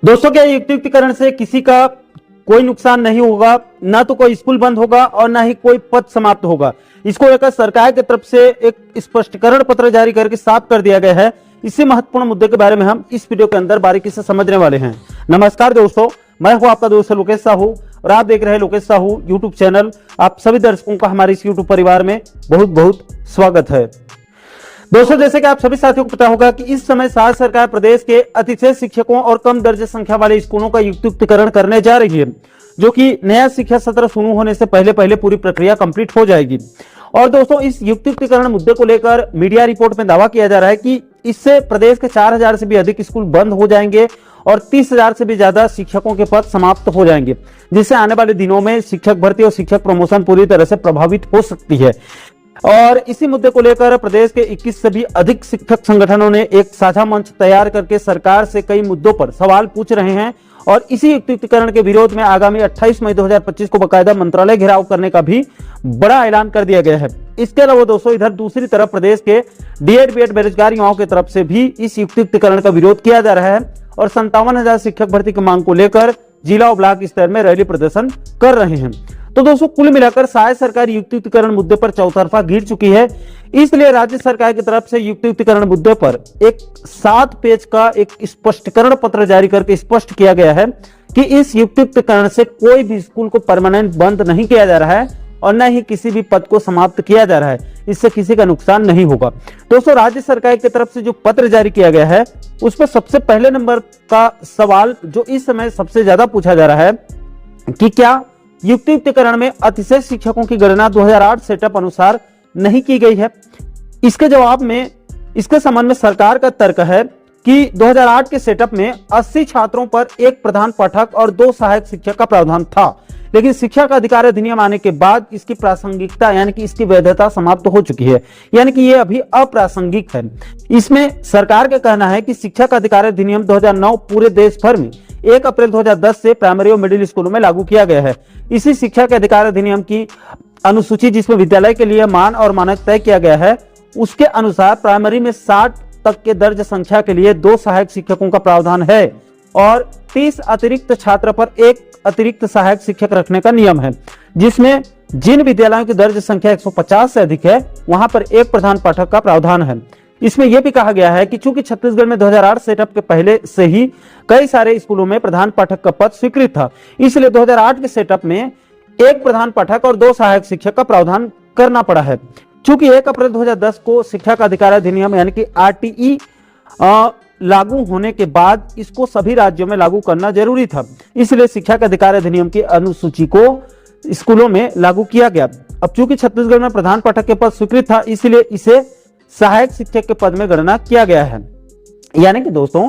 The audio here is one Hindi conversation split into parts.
दोस्तों, क्या युक्तिकरण से किसी का कोई नुकसान नहीं होगा? ना तो कोई स्कूल बंद होगा और ना ही कोई पद समाप्त होगा। इसको लेकर सरकार की तरफ से एक स्पष्टीकरण पत्र जारी करके साफ कर दिया गया है। इसी महत्वपूर्ण मुद्दे के बारे में हम इस वीडियो के अंदर बारीकी से समझने वाले हैं। नमस्कार दोस्तों, मैं हूं आपका दोस्त लोकेश साहू और आप देख रहे हैं लोकेश साहू यूट्यूब चैनल। आप सभी दर्शकों का हमारे इस यूट्यूब परिवार में बहुत बहुत स्वागत है। दोस्तों, जैसे कि आप सभी साथियों को पता होगा कि इस समय राज्य सरकार प्रदेश के अतिशय शिक्षकों और कम दर्जे संख्या वाले स्कूलों का युक्तिकरण करने जा रही है, जो कि नया शिक्षा सत्र शुरू होने से पहले पूरी प्रक्रिया कंप्लीट हो जाएगी। और दोस्तों, इस युक्तिकरण मुद्दे को लेकर मीडिया रिपोर्ट में दावा किया जा रहा है कि इससे प्रदेश के 4000 से भी अधिक स्कूल बंद हो जाएंगे और 30,000 से भी ज्यादा शिक्षकों के पद समाप्त हो जाएंगे, जिससे आने वाले दिनों में शिक्षक भर्ती और शिक्षक प्रमोशन पूरी तरह से प्रभावित हो सकती है। और इसी मुद्दे को लेकर प्रदेश के 21 से भी अधिक शिक्षक संगठनों ने एक साझा मंच तैयार करके सरकार से कई मुद्दों पर सवाल पूछ रहे हैं। और इसी युक्तिकरण के विरोध में आगामी 28 मई 2025 को बकायदा मंत्रालय घेराव करने का भी बड़ा ऐलान कर दिया गया है। इसके अलावा दोस्तों, इधर दूसरी तरफ प्रदेश के डीएड बीएड बेरोजगार युवाओं की तरफ से भी इस युक्तिकरण का विरोध किया जा रहा है और 57,000 शिक्षक भर्ती की मांग को लेकर जिला और ब्लॉक स्तर में रैली प्रदर्शन कर रहे हैं। तो दोस्तों, कुल मिलाकर राज्य सरकार युक्तिकरण मुद्दे पर चौतरफा घिर चुकी है। इसलिए राज्य सरकार की तरफ से युक्तिकरण मुद्दे पर एक 7 पेज का एक स्पष्टीकरण पत्र जारी करके स्पष्ट किया गया है कि इस युक्तिकरण से कोई भी स्कूल को परमानेंट बंद नहीं किया जा रहा है और न ही किसी भी पद को समाप्त किया जा रहा है। इससे किसी का नुकसान नहीं होगा। दोस्तों, राज्य सरकार की तरफ से जो पत्र जारी किया गया है उस पर सबसे पहले नंबर का सवाल जो इस समय सबसे ज्यादा पूछा जा रहा है कि क्या युक्तिकरण में अतिशय शिक्षकों की गणना 2008 सेटअप अनुसार नहीं की गई है। इसके जवाब में, इसके संबंध में सरकार का तर्क है कि 2008 के सेटअप में 80 छात्रों पर एक प्रधान पाठक और 2 सहायक शिक्षक का प्रावधान था, लेकिन शिक्षा का अधिकार अधिनियम आने के बाद इसकी प्रासंगिकता यानी कि इसकी वैधता समाप्त हो चुकी है, यानी कि ये अभी अप्रासंगिक है। इसमें सरकार का कहना है कि शिक्षा का अधिकार अधिनियम 2009 पूरे देश भर में 1 अप्रैल 2010 से प्राइमरी और मिडिल स्कूलों में लागू किया गया है। इसी शिक्षा के अधिकार अधिनियम की अनुसूची जिसमें विद्यालय के लिए मान और मानक तय किया गया है, उसके अनुसार प्राइमरी में 60 तक के दर्ज संख्या के लिए 2 सहायक शिक्षकों का प्रावधान है और 30 अतिरिक्त छात्र पर 1 अतिरिक्त सहायक शिक्षक रखने का नियम है, जिसमें जिन विद्यालयों की दर्ज संख्या 150 से अधिक है वहां पर 1 प्रधान पाठक का प्रावधान है। इसमें यह भी कहा गया है कि चूंकि छत्तीसगढ़ में 2008 सेटअप के पहले से ही कई सारे स्कूलों में प्रधान पाठक का पद स्वीकृत था, इसलिए 2008 के सेटअप में 1 प्रधान पाठक और 2 सहायक शिक्षक का प्रावधान करना पड़ा है। चूंकि 1 अप्रैल 2010 को शिक्षा का अधिकार अधिनियम यानी कि आरटीई लागू होने के बाद इसको सभी राज्यों में लागू करना जरूरी था, इसलिए शिक्षा का अधिकार अधिनियम की अनुसूची को स्कूलों में लागू किया गया। अब चूंकि छत्तीसगढ़ में प्रधान पाठक के पद स्वीकृत था, इसलिए इसे सहायक शिक्षक के पद में गणना किया गया है। यानी कि दोस्तों,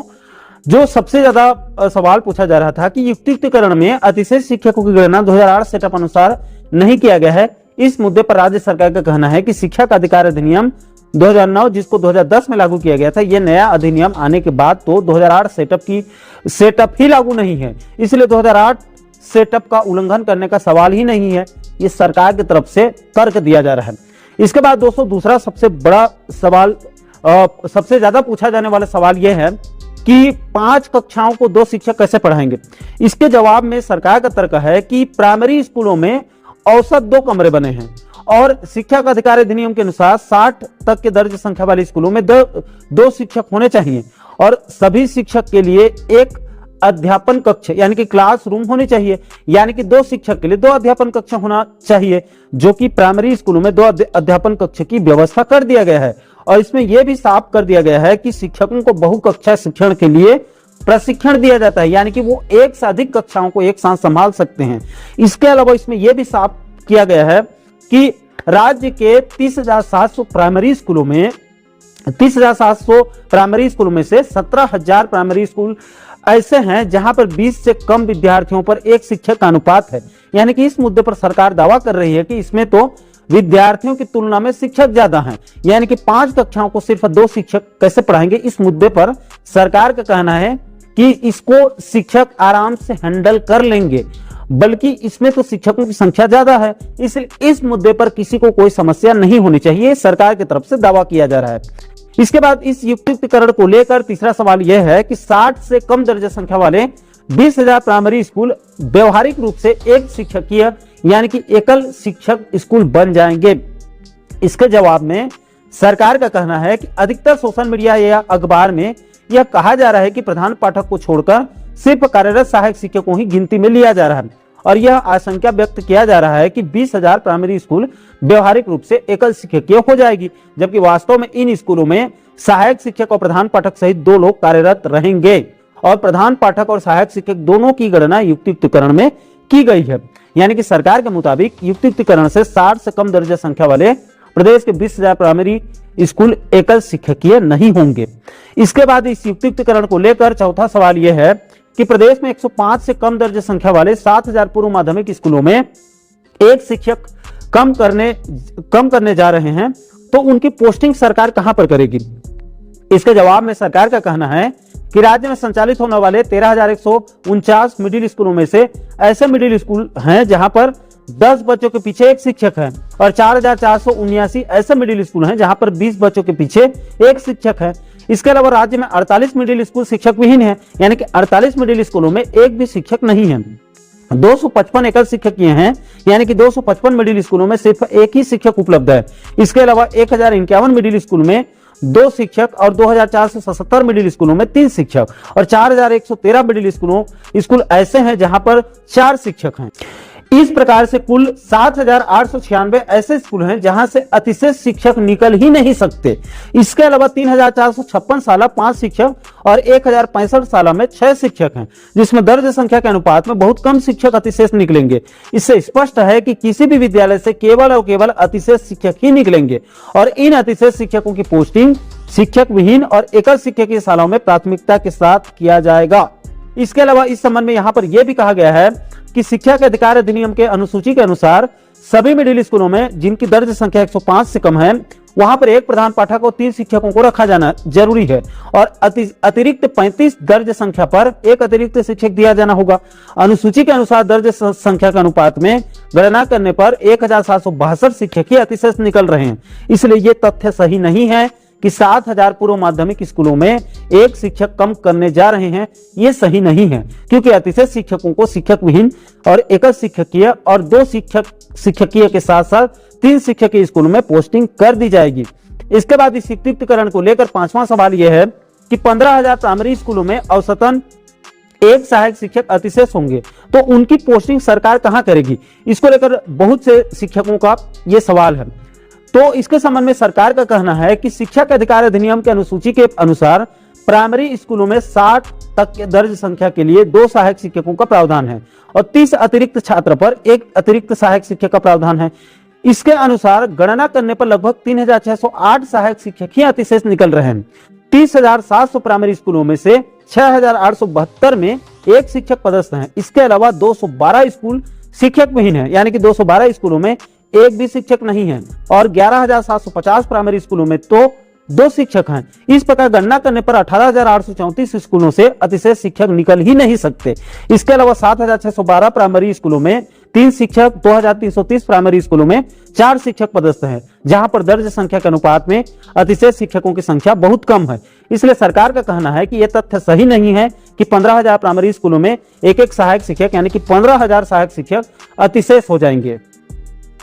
जो सबसे ज्यादा सवाल पूछा जा रहा था कि युक्तिकरण में अतिशय शिक्षकों की गणना 2008 सेटअप अनुसार नहीं किया गया है, इस मुद्दे पर राज्य सरकार का कहना है कि शिक्षा का अधिकार अधिनियम 2009 जिसको 2010 में लागू किया गया था, यह नया अधिनियम आने के बाद तो 2008 सेटअप ही लागू नहीं है, इसलिए 2008 सेटअप का उल्लंघन करने का सवाल ही नहीं है। ये सरकार की तरफ से तर्क दिया जा रहा है। इसके बाद दोस्तों, दूसरा सबसे बड़ा सवाल, सबसे ज्यादा पूछा जाने वाला सवाल यह है कि 5 कक्षाओं को 2 शिक्षक कैसे पढ़ाएंगे। इसके जवाब में सरकार का तर्क है कि प्राइमरी स्कूलों में औसत 2 कमरे बने हैं और शिक्षा का अधिकार अधिनियम के अनुसार 60 तक के दर्ज संख्या वाले स्कूलों में 2 शिक्षक होने चाहिए और सभी शिक्षक के लिए 1 अध्यापन कक्ष यानी कि क्लासरूम होनी चाहिए, यानी कि 2 शिक्षक के लिए 2 अध्यापन कक्ष होना चाहिए, जो कि प्राइमरी स्कूलों में 2 अध्यापन कक्ष की व्यवस्था कर दिया गया है। और इसमें यह भी साफ कर दिया गया है कि शिक्षकों को बहुकक्षा शिक्षण के लिए प्रशिक्षण दिया जाता है, यानी कि वो एक से अधिक कक्षाओं को एक साथ संभाल सकते हैं। इसके अलावा इसमें यह भी साफ किया गया है कि राज्य के 30,700 प्राइमरी स्कूलों में 30,700 प्राइमरी स्कूलों में से 17,000 प्राइमरी स्कूल ऐसे हैं जहां पर 20 से कम विद्यार्थियों पर 1 शिक्षक का अनुपात है। यानी कि इस मुद्दे पर सरकार दावा कर रही है कि इसमें तो विद्यार्थियों की तुलना में शिक्षक ज्यादा हैं, यानी कि 5 कक्षाओं को सिर्फ 2 शिक्षक कैसे पढ़ाएंगे। इस मुद्दे पर सरकार का कहना है कि इसको शिक्षक आराम से हैंडल कर लेंगे, बल्कि इसमें तो शिक्षकों की संख्या ज्यादा है, इसलिए इस मुद्दे पर किसी को कोई समस्या नहीं होनी चाहिए, सरकार की तरफ से दावा किया जा रहा है। इसके बाद इस युक्तिकरण को लेकर तीसरा सवाल यह है कि 60 से कम दर्ज संख्या वाले 20,000 प्राइमरी स्कूल व्यवहारिक रूप से एक शिक्षकीय यानी कि एकल शिक्षक स्कूल बन जाएंगे। इसके जवाब में सरकार का कहना है कि अधिकतर सोशल मीडिया या अखबार में यह कहा जा रहा है कि प्रधान पाठक को छोड़कर सिर्फ कार्यरत सहायक शिक्षकों ही गिनती में लिया जा रहा है और यह आशंका व्यक्त किया जा रहा है कि 20,000 प्राइमरी स्कूल व्यवहारिक रूप से एकल शिक्षकीय हो जाएगी, जबकि वास्तव में इन स्कूलों में सहायक शिक्षक और प्रधान पाठक सहित 2 लोग कार्यरत रहेंगे और प्रधान पाठक और सहायक शिक्षक दोनों की गणना युक्तियुक्तकरण में की गई है। यानी कि सरकार के मुताबिक युक्तियुक्तकरण से 60 से कम दर्ज संख्या वाले प्रदेश के 20,000 प्राइमरी स्कूल एकल शिक्षकीय नहीं होंगे। इसके बाद इस युक्तियुक्तकरण को लेकर चौथा सवाल यह है कि प्रदेश में 105 से कम दर्ज संख्या वाले 7,000 पूर्व माध्यमिक स्कूलों में एक शिक्षक कम करने जा रहे हैं, तो उनकी पोस्टिंग सरकार कहां पर करेगी? इसके जवाब में सरकार का कहना है कि राज्य में संचालित होने वाले 13,149 मिडिल स्कूलों में से ऐसे मिडिल स्कूल हैं जहां पर 10 बच्चों के पीछे एक शिक्षक है और 4,479 ऐसे मिडिल स्कूल हैं जहां पर 20 बच्चों के पीछे एक शिक्षक है। इसके अलावा राज्य में 48 मिडिल स्कूल शिक्षक विहीन है, यानी कि 48 मिडिल स्कूलों में एक भी शिक्षक नहीं है। 255 एकल शिक्षकीय हैं, यानी कि 255 मिडिल स्कूलों में सिर्फ एक ही शिक्षक उपलब्ध है। इसके अलावा 1051 मिडिल स्कूल में 2 शिक्षक और 2,477 मिडिल स्कूलों में 3 शिक्षक और 4,113 मिडिल स्कूल ऐसे हैं जहां पर 4 शिक्षक हैं। इस प्रकार से कुल 7,896 ऐसे स्कूल हैं जहां से अतिशेष शिक्षक निकल ही नहीं सकते। इसके अलावा 3,456 साला 5 शिक्षक और 1,065 साला में 6 शिक्षक हैं, जिसमें दर्ज संख्या के अनुपात में बहुत कम शिक्षक अतिशेष निकलेंगे। इससे स्पष्ट है कि किसी भी विद्यालय से केवल और केवल अतिशेष शिक्षक ही निकलेंगे और इन अतिशेष शिक्षकों की पोस्टिंग शिक्षक विहीन और एकल शिक्षकीय शालाओं में प्राथमिकता के साथ किया जाएगा। इसके अलावा इस संबंध में यहाँ पर यह भी कहा गया है कि शिक्षा के अधिकार अधिनियम के अनुसूची के अनुसार सभी मिडिल स्कूलों में जिनकी दर्ज संख्या 105 से कम है, वहां पर एक प्रधान पाठक और 3 शिक्षकों को रखा जाना जरूरी है और अतिरिक्त 35 दर्ज संख्या पर एक अतिरिक्त शिक्षक दिया जाना होगा। अनुसूची के अनुसार दर्ज संख्या के अनुपात में गणना करने पर 1,762 शिक्षक ही अतिशेष निकल रहे हैं। इसलिए ये तथ्य सही नहीं है कि 7,000 पूर्व माध्यमिक स्कूलों में एक शिक्षक कम करने जा रहे हैं। ये सही नहीं है, क्योंकि अतिशेष शिक्षकों को शिक्षक विहीन और एकल शिक्षकीय और 2 शिक्षकीय के साथ साथ 3 शिक्षकीय स्कूलों में पोस्टिंग कर दी जाएगी। इसके बाद इस युक्तियुक्तकरण को लेकर 5वां सवाल यह है कि 15,000 प्राइमरी स्कूलों में औसतन एक सहायक शिक्षक अतिशेष होंगे, तो उनकी पोस्टिंग सरकार कहां करेगी? इसको लेकर बहुत से शिक्षकों का यह सवाल है। तो इसके संबंध में सरकार का कहना है कि शिक्षा के अधिकार अधिनियम के अनुसूची के अनुसार प्राइमरी स्कूलों में 60 तक के दर्ज संख्या के लिए 2 सहायक शिक्षकों का प्रावधान है और 30 अतिरिक्त छात्र पर एक अतिरिक्त सहायक शिक्षक का प्रावधान है। इसके अनुसार गणना करने पर लगभग 3,608 सहायक शिक्षक ही अतिशेष निकल रहे हैं। 30,700 प्राइमरी स्कूलों में से 6,872 में एक शिक्षक पदस्थ हैं। इसके अलावा 212 स्कूल शिक्षक विहीन है, यानी कि 212 स्कूलों में एक भी शिक्षक नहीं है और 11,750 प्राइमरी स्कूलों में तो 2 शिक्षक हैं। इस प्रकार गणना करने पर 18,834 स्कूलों से अतिशेष शिक्षक निकल ही नहीं सकते। इसके अलावा 7,612 प्राइमरी स्कूलों में 3 शिक्षक, 2,330 प्राइमरी स्कूलों में 4 शिक्षक पदस्थ हैं, जहां पर दर्ज संख्या के अनुपात में अतिशेष शिक्षकों की संख्या बहुत कम है। इसलिए सरकार का कहना है कि यह तथ्य सही नहीं है कि 15,000 प्राइमरी स्कूलों में एक सहायक शिक्षक यानी कि 15,000 सहायक शिक्षक अतिशेष हो जाएंगे।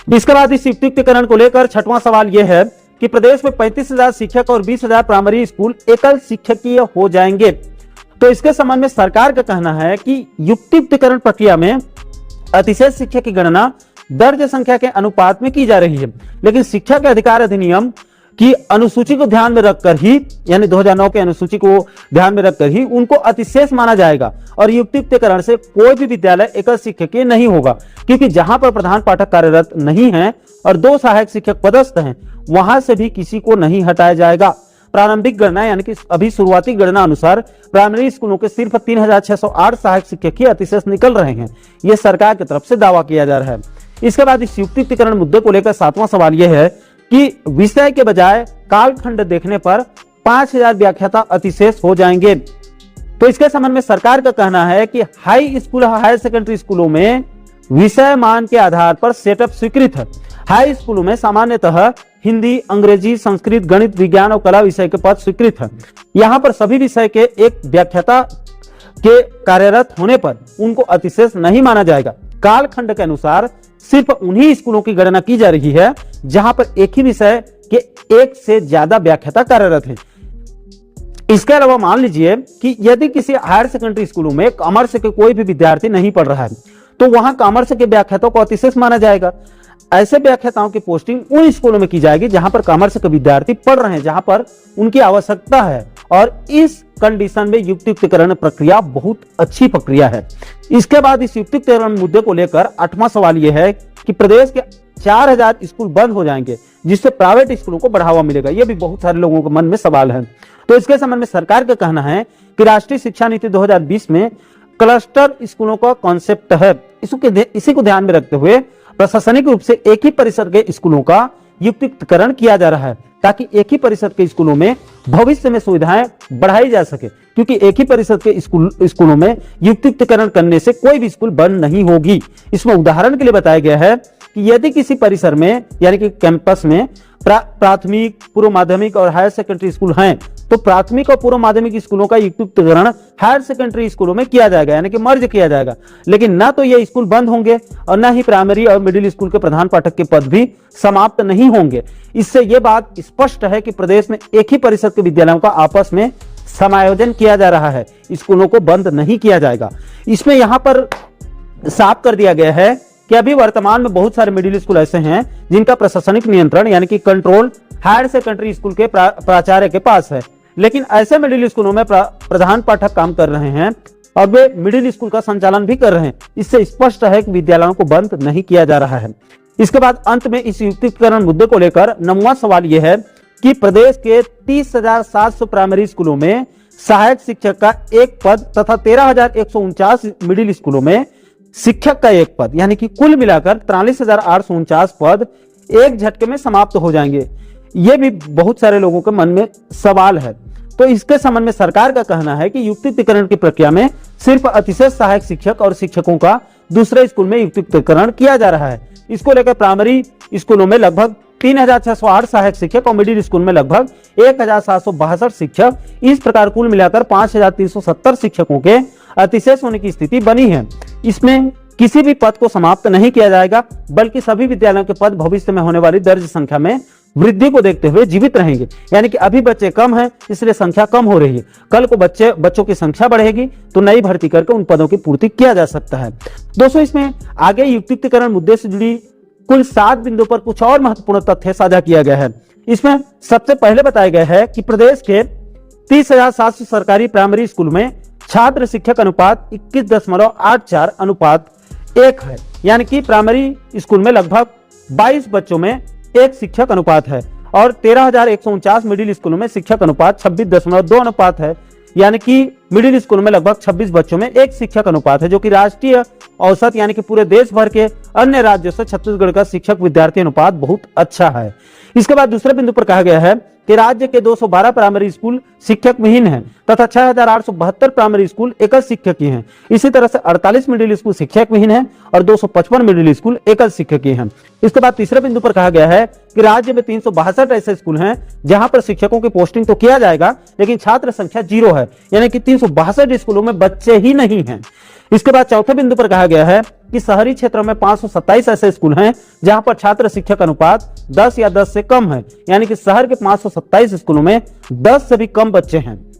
इसके बाद इस युक्तियुक्तकरण को लेकर 6वां सवाल यह है कि प्रदेश में 35,000 शिक्षक और 20,000 प्राइमरी स्कूल एकल शिक्षकीय हो जाएंगे। तो इसके संबंध में सरकार का कहना है कि युक्तियुक्तकरण प्रक्रिया में अतिशेष शिक्षक की गणना दर्ज संख्या के अनुपात में की जा रही है, लेकिन शिक्षा के अधिकार अधिनियम की अनुसूची को ध्यान में रखकर ही, यानी 2009 के अनुसूची को ध्यान में रखकर ही उनको अतिशेष माना जाएगा और युक्तियुक्तकरण से कोई भी विद्यालय एकल शिक्षकीय नहीं होगा, क्योंकि जहां पर प्रधान पाठक कार्यरत नहीं है और 2 सहायक शिक्षक पदस्थ हैं, वहां से भी किसी को नहीं हटाया जाएगा। प्रारंभिक गणना यानी कि अभी शुरुआती गणना अनुसार प्राइमरी स्कूलों के सिर्फ 3,608 सहायक शिक्षक ही अतिशेष निकल रहे हैं। यह सरकार की तरफ से दावा किया जा रहा है। इसके बाद इस युक्तियुक्तकरण मुद्दे को लेकर 7वां सवाल यह है कि विषय के बजाय कालखंड देखने पर 5,000 व्याख्याता अतिशेष हो जाएंगे। तो इसके संबंध में सरकार का कहना है कि हाई स्कूल हायर सेकेंडरी स्कूलों में विषय मान के आधार पर सेटअप स्वीकृत है। हाई स्कूलों में सामान्यतः हिंदी, अंग्रेजी, संस्कृत, गणित, विज्ञान और कला विषय के पद स्वीकृत है। यहाँ पर सभी विषय के एक व्याख्याता के कार्यरत होने पर उनको अतिशेष नहीं माना जाएगा। कालखंड के अनुसार सिर्फ उन्हीं स्कूलों की गणना की जा रही है जहां पर एक ही विषय के एक से ज्यादा व्याख्याता कार्यरत हैं। इसके अलावा मान लीजिए कि यदि किसी हायर सेकेंडरी स्कूलों में कॉमर्स के कोई भी विद्यार्थी नहीं पढ़ रहा है तो वहां कॉमर्स के व्याख्याताओं को अतिशेष माना जाएगा। ऐसे व्याख्याताओं की पोस्टिंग उन स्कूलों में की जाएगी जहां पर कॉमर्स के विद्यार्थी पढ़ रहे हैं, जहां पर उनकी आवश्यकता है। और इस कंडीशन में युक्तियुक्तकरण प्रक्रिया बहुत अच्छी प्रक्रिया है। इसके बाद इस युक्तियुक्तकरण मुद्दे को लेकर 8वां सवाल यह है कि प्रदेश के 4000 स्कूल बंद हो जाएंगे जिससे प्राइवेट स्कूलों को बढ़ावा मिलेगा। यह भी बहुत सारे लोगों के मन में सवाल है। तो इसके संबंध में सरकार का कहना है कि राष्ट्रीय शिक्षा नीति 2020 में क्लस्टर स्कूलों का कॉन्सेप्ट है। इसी को ध्यान में रखते हुए प्रशासनिक रूप से एक ही परिसर के स्कूलों का युक्तियुक्तकरण किया जा रहा है ताकि एक ही परिसर के स्कूलों में भविष्य में सुविधाएं बढ़ाई जा सके, क्योंकि एक ही परिसर के स्कूलों में युक्तियुक्तकरण करने से कोई भी स्कूल बंद नहीं होगी। इसमें उदाहरण के लिए बताया गया है कि यदि किसी परिसर में यानी कि कैंपस में प्राथमिक, पूर्व माध्यमिक और हायर सेकेंडरी स्कूल हैं तो प्राथमिक और पूर्व माध्यमिक स्कूलों का युक्तियुक्तकरण हायर सेकेंडरी स्कूलों में किया जाएगा, यानी कि मर्ज किया जाएगा। लेकिन ना तो ये स्कूल बंद होंगे और ना ही प्राइमरी और मिडिल स्कूल के प्रधान पाठक के पद भी समाप्त नहीं होंगे। इससे यह बात स्पष्ट है कि प्रदेश में एक ही परिसर के विद्यालयों का आपस में समायोजन किया जा रहा है, स्कूलों को बंद नहीं किया जाएगा। इसमें यहां पर साफ कर दिया गया है कि अभी वर्तमान में बहुत सारे मिडिल स्कूल ऐसे हैं जिनका प्रशासनिक नियंत्रण यानी कि कंट्रोल हायर सेकेंडरी स्कूल के प्राचार्य के पास है, लेकिन ऐसे मिडिल स्कूलों में प्रधान पाठक काम कर रहे हैं और वे मिडिल स्कूल का संचालन भी कर रहे हैं। इससे स्पष्ट है कि विद्यालयों को बंद नहीं किया जा रहा है। इसके बाद अंत में इस युक्तियुक्तकरण मुद्दे को लेकर 9वां सवाल यह है कि प्रदेश के 30,700 प्राइमरी स्कूलों में सहायक शिक्षक का एक पद तथा 13,149 मिडिल स्कूलों में शिक्षक का एक पद यानी कि कुल मिलाकर 43,849 पद एक झटके में समाप्त हो जाएंगे। यह भी बहुत सारे लोगों के मन में सवाल है। तो इसके संबंध में सरकार का कहना है कि युक्तियुक्तकरण की प्रक्रिया में सिर्फ अतिशेष सहायक शिक्षक और शिक्षकों का दूसरे स्कूल में युक्तियुक्तकरण किया जा रहा है। इसको लेकर प्राइमरी स्कूलों में लगभग 3,608 सहायक शिक्षक और मिडिल स्कूल में लगभग 1,762 शिक्षक, इस प्रकार कुल मिलाकर 5,370 शिक्षकों के अतिशेष होने की स्थिति बनी है। इसमें किसी भी पद को समाप्त नहीं किया जाएगा बल्कि सभी विद्यालयों के पद भविष्य में होने वाली दर्ज संख्या में वृद्धि को देखते हुए जीवित रहेंगे। यानी कि अभी बच्चे कम हैं इसलिए संख्या कम हो रही है, कल को बच्चों की संख्या बढ़ेगी तो नई भर्ती करके उन पदों की पूर्ति किया जा सकता है। दोस्तों, इसमें आगे युक्तियुक्तकरण मुद्दे से जुड़ी कुल 7 बिंदुओं पर कुछ और महत्वपूर्ण तथ्य साझा किया गया है। इसमें सबसे पहले बताया गया है कि प्रदेश के 30,700 सरकारी प्राइमरी स्कूल में छात्र शिक्षक अनुपात 21.84:1 है, यानी कि प्राइमरी स्कूल में लगभग 22 बच्चों में एक शिक्षक अनुपात है और 13,149 मिडिल स्कूलों में शिक्षक अनुपात 26.2 अनुपात है, यानी कि मिडिल स्कूल में लगभग 26 बच्चों में एक शिक्षक अनुपात है, जो कि राष्ट्रीय औसत यानी कि पूरे देश भर के अन्य राज्यों से छत्तीसगढ़ का शिक्षक विद्यार्थी अनुपात बहुत अच्छा है। इसके बाद दूसरे बिंदु पर कहा गया है कि राज्य के 212 प्राइमरी स्कूल शिक्षक विहीन हैं तथा 6,872 प्राइमरी स्कूल एकल शिक्षकीय हैं। इसी तरह से 48 मिडिल स्कूल शिक्षक विहीन हैं और 255 मिडिल स्कूल एकल शिक्षकीय हैं। इसके बाद तीसरे बिंदु पर कहा गया है कि राज्य में 362 ऐसे स्कूल हैं जहां पर शिक्षकों की पोस्टिंग तो किया जाएगा लेकिन छात्र संख्या 0 है, यानी कि 362 स्कूलों में बच्चे ही नहीं हैं। इसके बाद चौथे बिंदु पर कहा गया है कि शहरी क्षेत्रों में 527 ऐसे स्कूल हैं जहां पर छात्र शिक्षक अनुपात 10 या 10 से कम है, यानी कि शहर के 527 स्कूलों में 10 से भी कम बच्चे हैं।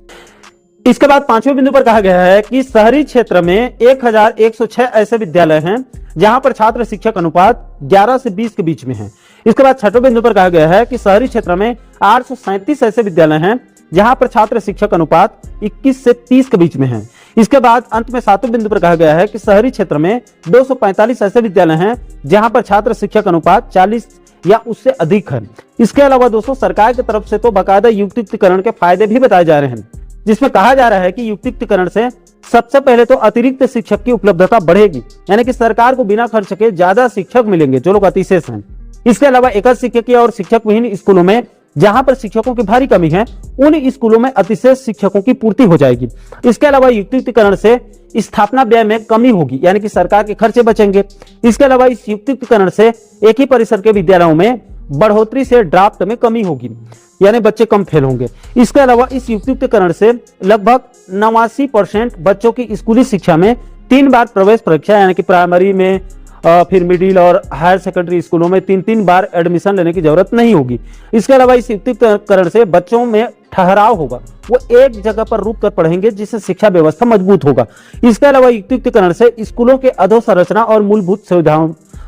इसके बाद पांचवें बिंदु पर कहा गया है कि शहरी क्षेत्र में 1,106 ऐसे विद्यालय हैं जहां पर छात्र शिक्षक अनुपात 11 से 20 के बीच में है। इसके बाद छठवें बिंदु पर कहा गया है कि शहरी क्षेत्र में 837 ऐसे विद्यालय हैं जहां पर छात्र शिक्षक अनुपात 21 से 30 के बीच में है। इसके बाद अंत में 7वें बिंदु पर कहा गया है कि शहरी क्षेत्र में 245 ऐसे विद्यालय हैं जहां पर छात्र शिक्षक अनुपात 40 या उससे अधिक है। इसके अलावा दोस्तों, सरकार की तरफ से तो बाकायदा युक्तियुक्तकरण के फायदे भी बताए जा रहे हैं, जिसमें कहा जा रहा है कि युक्तियुक्तकरण से सबसे पहले तो अतिरिक्त शिक्षक की उपलब्धता बढ़ेगी, यानी कि सरकार को बिना खर्च के ज्यादा शिक्षक मिलेंगे जो लोग अतिशेष हैं। इसके अलावा एकल शिक्षकीय और शिक्षक विहीन स्कूलों में जहां पर शिक्षकों की भारी कमी है उन स्कूलों में अतिशेष शिक्षकों की पूर्ति हो जाएगी। इसके अलावा युक्तियुक्तकरण से स्थापना व्यय में कमी होगी, यानी कि सरकार के खर्चे बचेंगे। इसके अलावा इस युक्तियुक्तकरण से एक ही परिसर के विद्यालयों में बढ़ोतरी से ड्राफ्ट में कमी होगी, यानी बच्चे कम फेल होंगे। इसके अलावा इस युक्तियुक्तकरण से लगभग 89% बच्चों की स्कूली शिक्षा में 3 बार प्रवेश परीक्षा, यानी कि प्राइमरी में फिर मिडिल और हायर सेकेंडरी स्कूलों में 3-3 बार एडमिशन लेने की जरूरत नहीं होगी। इसके अलावा इस युक्तियुक्तकरण से बच्चों में ठहराव होगा, वो एक जगह पर रुक कर पढ़ेंगे, जिससे शिक्षा व्यवस्था मजबूत होगा। इसके अलावा युक्तियुक्तकरण से स्कूलों के अधोसंरचना और मूलभूत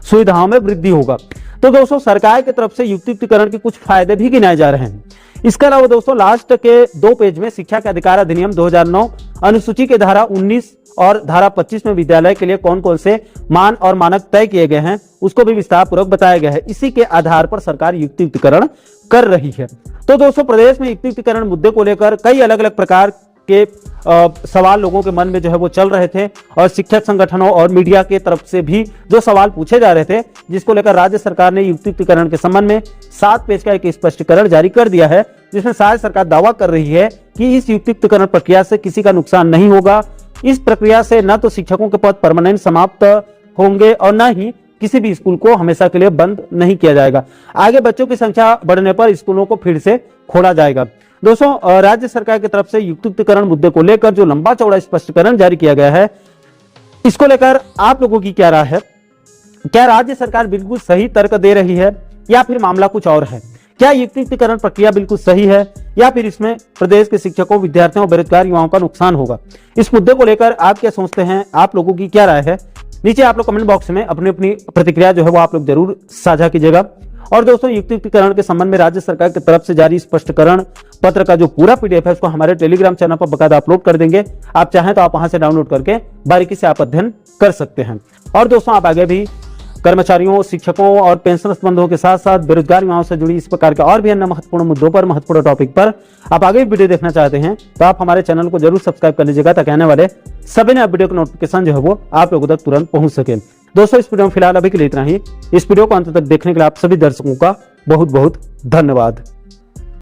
सुविधाओं में वृद्धि होगा। तो दोस्तों, सरकार की तरफ से युक्तियुक्तकरण के कुछ फायदे भी गिनाए जा रहे हैं। इसके अलावा दोस्तों, लास्ट के 2 पेज में शिक्षा के अधिकार अधिनियम 2009 अनुसूची के धारा 19 और धारा 25 में विद्यालय के लिए कौन कौन से मान और मानक तय किए गए हैं, उसको भी विस्तार पूर्वक बताया गया है। इसी के आधार पर सरकार युक्तियुक्तकरण कर रही है। तो दोस्तों, प्रदेश में युक्तियुक्तकरण मुद्दे को लेकर कई अलग अलग प्रकार के सवाल लोगों के मन में जो है वो चल रहे थे, और शिक्षक संगठनों और मीडिया के तरफ से भी जो सवाल पूछे जा रहे थे, जिसको लेकर राज्य सरकार ने युक्तियुक्तकरण के संबंध में 7 पेज का एक स्पष्टीकरण जारी कर दिया है, जिसमें शायद सरकार दावा कर रही है कि इस युक्तियुक्तकरण प्रक्रिया से किसी का नुकसान नहीं होगा। इस प्रक्रिया से न तो शिक्षकों के पद परमानेंट समाप्त होंगे और न ही किसी भी स्कूल को हमेशा के लिए बंद नहीं किया जाएगा। आगे बच्चों की संख्या बढ़ने पर स्कूलों को फिर से खोला जाएगा। दोस्तों, राज्य सरकार की तरफ से युक्तियुक्तकरण मुद्दे को लेकर जो लंबा चौड़ा स्पष्टीकरण जारी किया गया है, इसको लेकर आप लोगों की क्या राय है? क्या राज्य सरकार बिल्कुल सही तर्क दे रही है या फिर मामला कुछ और है? क्या युक्तियुक्तकरण प्रक्रिया बिल्कुल सही है या फिर इसमें प्रदेश के शिक्षकों, विद्यार्थियों और बेरोजगार युवाओं का नुकसान होगा? इस मुद्दे को लेकर आप क्या सोचते हैं? आप लोगों की क्या राय है? नीचे आप लोग कमेंट बॉक्स में अपनी अपनी प्रतिक्रिया जो है वो आप लोग जरूर साझा कीजिएगा। और दोस्तों, युक्तियुक्तकरण के संबंध में राज्य सरकार की तरफ से जारी स्पष्टीकरण पत्र का जो पूरा पीडीएफ है, उसको हमारे टेलीग्राम चैनल पर बकायदा अपलोड कर देंगे। आप चाहें तो आप वहां से डाउनलोड करके बारीकी से आप अध्ययन कर सकते हैं। और दोस्तों, आप आगे भी कर्मचारियों, शिक्षकों और पेंशन संबंधों के साथ साथ बेरोजगार युवाओं से जुड़ी इस प्रकार के और भी अन्य महत्वपूर्ण मुद्दों पर, महत्वपूर्ण टॉपिक पर आप आगे भी वीडियो देखना चाहते हैं, तो आप हमारे चैनल को जरूर सब्सक्राइब कर लीजिएगा, ताकि आने वाले सभी नए वीडियो का नोटिफिकेशन जो है वो आप लोगों तक तुरंत पहुंच सके। दोस्तों, इस वीडियो में फिलहाल अभी के लिए इतना ही। इस वीडियो को अंत तक देखने के लिए आप सभी दर्शकों का बहुत बहुत धन्यवाद।